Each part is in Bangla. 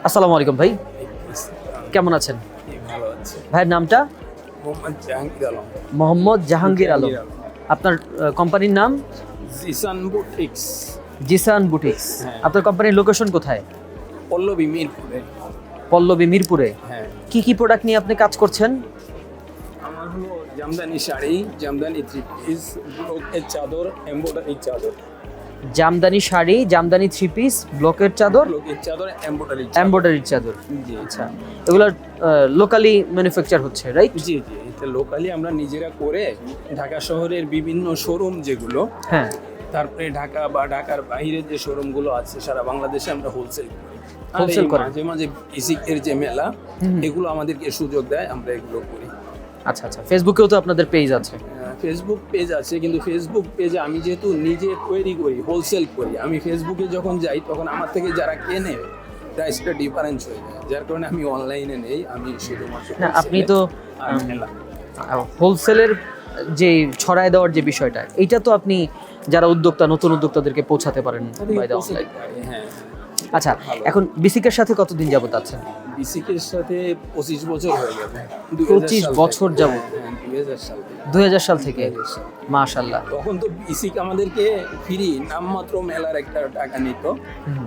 আসসালামু আলাইকুম ভাই, কেমন আছেন? ভালো আছে। ভাইয়ের নামটা? মোহাম্মদ জাহাঙ্গীর আলম। মোহাম্মদ জাহাঙ্গীর আলম। আপনার কোম্পানির নাম? জিসান বুটিক্স। জিসান বুটিক্স। হ্যাঁ। আপনার কোম্পানির লোকেশন কোথায়? পল্লবী মিরপুরে। পল্লবী মিরপুরে। হ্যাঁ, কি কি প্রোডাক্ট নিয়ে আপনি কাজ করছেন? আমার হলো জামদানি শাড়ি, জামদানি থ্রি পিস, ব্লকের চাদর, এমব্রয়ডারি চাদর। জামদানি শাড়ি, জামদানি থ্রি পিস, ব্লকের চাদর, ব্লকের চাদর, এমব্রয়ডারি এমব্রয়ডারির চাদর। জি আচ্ছা, এগুলো লোকালি ম্যানুফ্যাকচার হচ্ছে, রাইট? জি জি, এটা লোকালি আমরা নিজেরা করে ঢাকা শহরের বিভিন্ন শোরুম যেগুলো, হ্যাঁ। তারপরে ঢাকা বা ঢাকার বাইরে যে শোরুমগুলো আছে সারা বাংলাদেশে আমরা হোলসেল করি। আর Wholesale এই করেন? মাঝে মাঝে বেসিকের যে মেলা, এগুলো আমাদেরকে সুযোগ দেয়, আমরা এগুলো করি। আচ্ছা আচ্ছা, ফেসবুকেও তো আপনাদের পেজ আছে। ফেসবুক পেজ আছে, কিন্তু ফেসবুক পেজে আমি যেহেতু নিজে তৈরি করি, হোলসেল করি, আমি ফেসবুকে যখন যাই তখন আমার থেকে যারা কেনে প্রাইসটা ডিফারেন্স হয়ে যায়, যার কারণে আমি অনলাইনে নেই, আমি শুধুমাত্র না, আপনি তো আর মেলা। হোলসেলের যে ছড়ায় দেওয়ার যে বিষয়টা, এইটা তো আপনি যারা উদ্যোক্তা, নতুন উদ্যোক্তাদেরকে পৌঁছাতে পারেন বাই দ্য অনলাইন। হ্যাঁ, আচ্ছা, এখন বিসিকের সাথে কতদিন যাবত আছেন? বিসিকের সাথে 25 বছর হয়ে গেছে। 25 বছর যাবত? 2000 সাল থেকে। 2000 সাল থেকে? মাশাআল্লাহ। তখন তো বিসিক আমাদেরকে ফ্রি, নামমাত্র মেলার একটা টাকা নিত।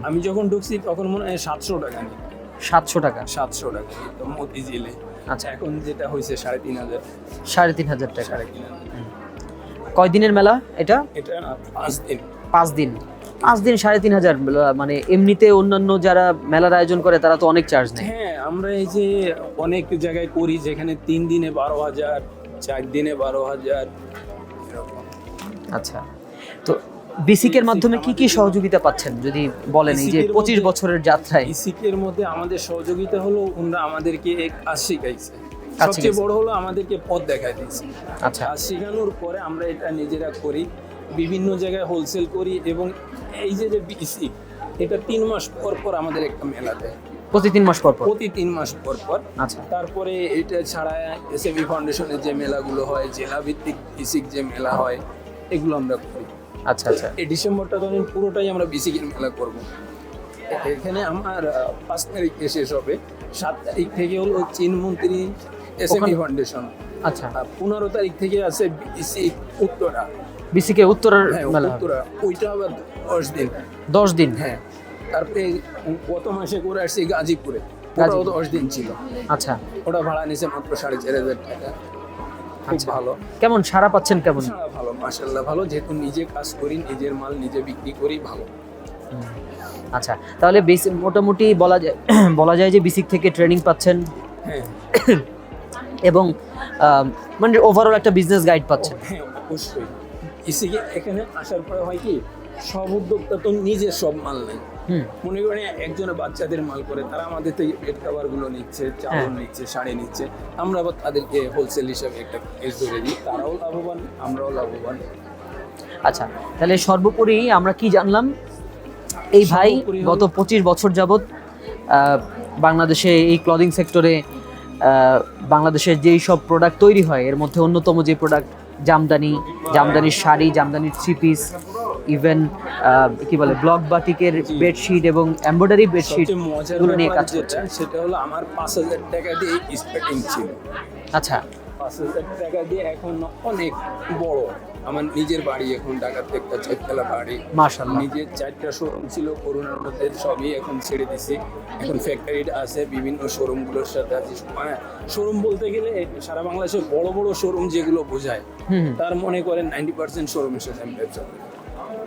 আমি যখন ঢুকছি তখন মনে হয় 700 টাকা নিত। 700 টাকা? 700 টাকা নিত মতিঝিলে। আচ্ছা, এখন যেটা হয়েছে 3500। 3500 টাকা। 3500। কয় দিনের মেলা এটা? এটা 5 দিন। 5 দিন। 5 দিন 3500, মানে এমনিতে অন্যান্য যারা মেলার আয়োজন করে তারা তো অনেক চার্জ নেয়। হ্যাঁ, আমরা এই যে অনেক জায়গায় করি যেখানে 3 দিনে 12,000, 4 দিনে 12,000 এরকম। আচ্ছা, তো বিসিকের মাধ্যমে কি কি সহযোগিতা পাচ্ছেন যদি বলেন, এই যে 25 বছরের যাত্রায়? বিসিকের মধ্যে আমাদের সহযোগিতা হলো ওনারা আমাদেরকে কাজ শিখাইছে। কাজ সবচেয়ে শিখাইছে। বড় হলো আমাদেরকে পথ দেখায় দিয়েছে। আচ্ছা কাজ শেখানোর পরে আমরা এটা নিজেরা করি, বিভিন্ন জায়গায় হোলসেল করি, এবং এই যে যে বিসিক, এটা 3 মাস পর পর আমাদের একটা মেলা দেয়। প্রতি 3 মাস পর পর? প্রতি 3 মাস পর পর। আচ্ছা। তারপরে এটা ছাড়া এসএমই ফাউন্ডেশনের যে মেলাগুলো হয়, জেলা ভিত্তিক বিসিক যে মেলা হয়, এগুলো আমরা করি। আচ্ছা আচ্ছা। এই ডিসেম্বরটা ধরেন পুরোটাই আমরা বিসিকের মেলা করব। এখানে আমার 5 তারিখে শেষ হবে, 7 তারিখ থেকে হলো চীনমন্ত্রী এসএমই ফাউন্ডেশন। আচ্ছা, 15 তারিখ থেকে আছে বিসিক উত্তরা। বিসিকে উত্তরার হ্যাঁ, মেলা হবে? উত্তরা, ওইটা আবার 10 দিন। 10 দিন? হ্যাঁ, তারপরে গত মাসে করে আসছি গাজীপুরে, ওটাও 10 দিন ছিল। আচ্ছা। ওটা ভাড়া নিয়েছে মাত্র 4,500 টাকা। খুব আচ্ছা। ভালো। কেমন সাড়া পাচ্ছেন কেমন? সারা ভালো, মাশাআল্লাহ ভালো, যেহেতু নিজে কাজ করি, নিজের মাল নিজে বিক্রি করি, ভালো। আচ্ছা, তাহলে মোটামুটি বলা যায় যে বিসিক থেকে ট্রেনিং পাচ্ছেন হ্যাঁ এবং মানে ওভারঅল একটা বিজনেস গাইড পাচ্ছেন। হ্যাঁ, অবশ্যই। ইসিকে এখানে আসার পরে হয় কি, সব উদ্যোক্তা তো নিজের সব মাল নেই। মনে করেন একজনের বাচ্চাদের মাল করে, তারা আমাদের থেকে পেট খাবারগুলো নিচ্ছে, চাউল নিচ্ছে, শাড়ি নিচ্ছে, আমরা আবার তাদেরকে হোলসেল হিসাবে একটা কেস ধরে দিই, তারাও লাভবান, আমরাও লাভবান। আচ্ছা, তাহলে সর্বোপরি আমরা কি জানলাম, এই ভাই সর্বোপরি গত 25 বছর যাবত বাংলাদেশে এই ক্লদিং সেক্টরে বাংলাদেশের যেই সব প্রোডাক্ট তৈরি হয় এর মধ্যে অন্যতম যে প্রোডাক্ট জামদানির শাড়ি, জামদানির থ্রি পিস, ইভেন কি বলে ব্লক বাটিকের বেডশিট এবং এমব্রয়ডারি বেডশিট, সবচেয়ে মজার এগুলো নিয়ে কাজ ব্যাপার করছে। যেটা, সেটা হলো আমার 5,000 টাকা দিয়ে স্টার্টিং ছিল। আচ্ছা। 5,000 টাকা দিয়ে এখন অনেক বড় আমার নিজের বাড়ি, এখন ঢাকাতে একটা 4তলা বাড়ি। মাশাআল্লাহ। নিজের 4টা শোরুম ছিল, করোনার মধ্যে সবই এখন ছেড়ে দিছি। এখন ফ্যাক্টরিটা আছে, বিভিন্ন শোরুমগুলোর সাথে আছি। শোরুম বলতে গেলে সারা বাংলাদেশে বড় বড় শোরুম যেগুলো বোঝায়, তার মনে করেন 90% শোরুমের সাথে আমি ব্যবসা করি।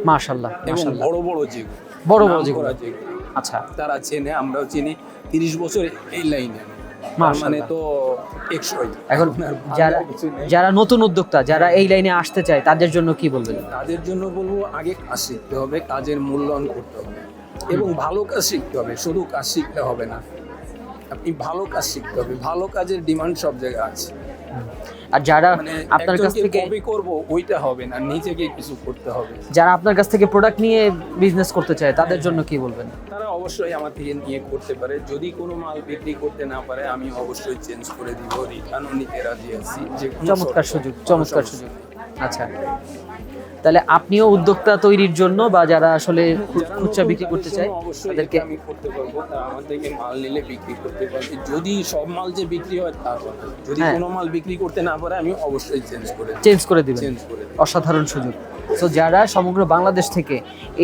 মাশাআল্লাহ এবং মাশাআল্লাহ। বড় বড় যেগুলো, বড় বড় নামকরা যেগুলো। যেগুলো, আচ্ছা। তারা চেনে, আমরাও চিনি। 30 বছর এই লাইনে, মানে তো টেকসই। এখন যারা নতুন উদ্যোক্তা, যারা এই লাইনে আসতে চায়, তাদের জন্য কি বলবেন? তাদের জন্য বলবো, আগে কাজ শিখতে হবে, কাজের মূল্যায়ন করতে হবে, এবং ভালো কাজ শিখতে হবে। শুধু কাজ শিখতে হবে না, আপনি ভালো কাজ শিখতে হবে। ভালো কাজের ডিমান্ড সব জায়গায় আছে। আর যারা মানে আপনার কাছ থেকে কপি করব ওইটা হবে না, নিজেকে কিছু করতে হবে। যারা আপনার কাছ থেকে প্রোডাক্ট নিয়ে বিজনেস করতে চায় তাদের জন্য কি বলবেন? তারা অবশ্যই আমার থেকে নিয়ে করতে পারে। যদি কোনো মাল বিক্রি করতে না পারে, আমি অবশ্যই চেঞ্জ করে দিব, রিটার্নও নিতে রাজি আছি। যে চমৎকার সুযোগ, চমৎকার সুযোগ। আচ্ছা, তাহলে আপনিও উদ্যোক্তা তৈরির জন্য বা যারা আসলে যারা খুচরা নতুন বিক্রি করতে তাদের চায় জন্য অবশ্যই তাদেরকে এটা আমি করতে পারবো, তারা আমার থেকে মাল নিলে বিক্রি করতে পারবে। যদি সব মাল যে বিক্রি হয় তা না। যদি হ্যাঁ। কোনো মাল বিক্রি করতে না পারে আমি অবশ্যই চেঞ্জ করে চেঞ্জ করে দিবেন। দেব। অসাধারণ সুযোগ। সো যারা সমগ্র বাংলাদেশ থেকে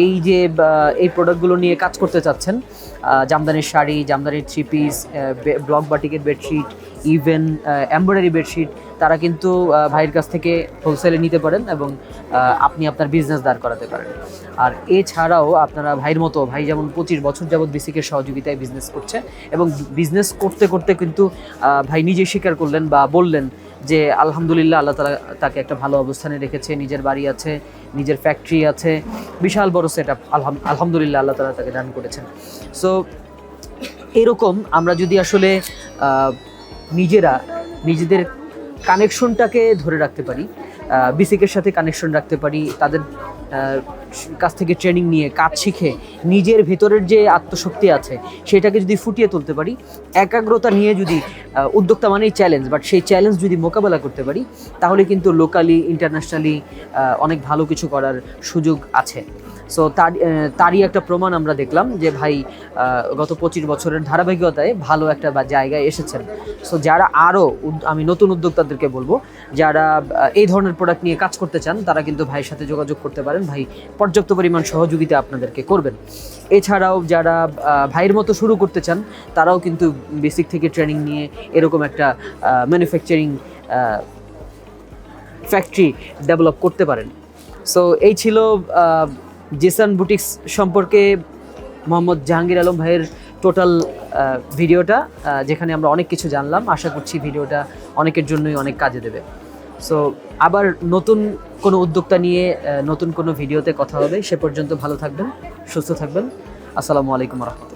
এই যে এই প্রোডাক্টগুলো নিয়ে কাজ করতে চাচ্ছেন, জামদানির শাড়ি, জামদানির থ্রি পিস, ব্লক বাটিকের বেডশিট, ইভেন এমব্রয়ডারি বেডশিট, তারা কিন্তু ভাইয়ের কাছ থেকে হোলসেলে নিতে পারেন এবং আপনি আপনার বিজনেস দাঁড় করাতে পারেন। আর এছাড়াও আপনারা ভাইয়ের মতো, ভাই যেমন 25 বছর যাবৎ বিসিকের সহযোগিতায় বিজনেস করছে এবং বিজনেস করতে করতে কিন্তু ভাই নিজেই স্বীকার করলেন বা বললেন যে আলহামদুলিল্লাহ আল্লাহ তাআলা তাকে একটা ভালো অবস্থানে রেখেছে, নিজের বাড়ি আছে, নিজের ফ্যাক্টরি আছে, বিশাল বড় সেট আপ আলহামদুলিল্লাহ আল্লাহ তাআলা তাকে দান করেছেন। সো এরকম আমরা যদি আসলে নিজেরা নিজেদের কানেকশনটাকে ধরে রাখতে পারি, বিসিকের সাথে কানেকশন রাখতে পারি, তাদের কাছ থেকে ট্রেনিং নিয়ে কাজ শিখে নিজের ভেতরের যে আত্মশক্তি আছে সেটাকে যদি ফুটিয়ে তুলতে পারি, একাগ্রতা নিয়ে যদি উদ্যোক্তা মানেই চ্যালেঞ্জ, বাট সেই চ্যালেঞ্জ যদি মোকাবেলা করতে পারি, তাহলে কিন্তু লোকালি ইন্টারন্যাশনালি অনেক ভালো কিছু করার সুযোগ আছে। সো তারই একটা প্রমাণ আমরা দেখলাম যে ভাই গত 25 বছরের ধারাবাহিকতায় ভালো একটা জায়গায় এসেছেন। সো যারা আরও, আমি নতুন উদ্যোক্তাদেরকে বলবো, যারা এই ধরনের প্রোডাক্ট নিয়ে কাজ করতে চান তারা কিন্তু ভাইয়ের সাথে যোগাযোগ করতে পারেন। ভাই পর্যাপ্ত পরিমাণ সহযোগিতা আপনাদেরকে করবেন। এছাড়াও যারা ভাইয়ের মতো শুরু করতে চান তারাও কিন্তু বেসিক থেকে ট্রেনিং নিয়ে এরকম একটা ম্যানুফ্যাকচারিং ফ্যাক্টরি ডেভেলপ করতে পারেন। সো এই ছিল জিসান বুটিক্স সম্পর্কে মোহাম্মদ জাহাঙ্গীর আলম ভাইয়ের টোটাল ভিডিওটা, যেখানে আমরা অনেক কিছু জানলাম। আশা করছি ভিডিওটা অনেকের জন্যই অনেক কাজে দেবে। সো আবার নতুন কোনো উদ্যোক্তা নিয়ে নতুন কোনো ভিডিওতে কথা হবে। সে পর্যন্ত ভালো থাকবেন, সুস্থ থাকবেন। আসসালামু আলাইকুম ওয়া রাহমাতুল্লাহ।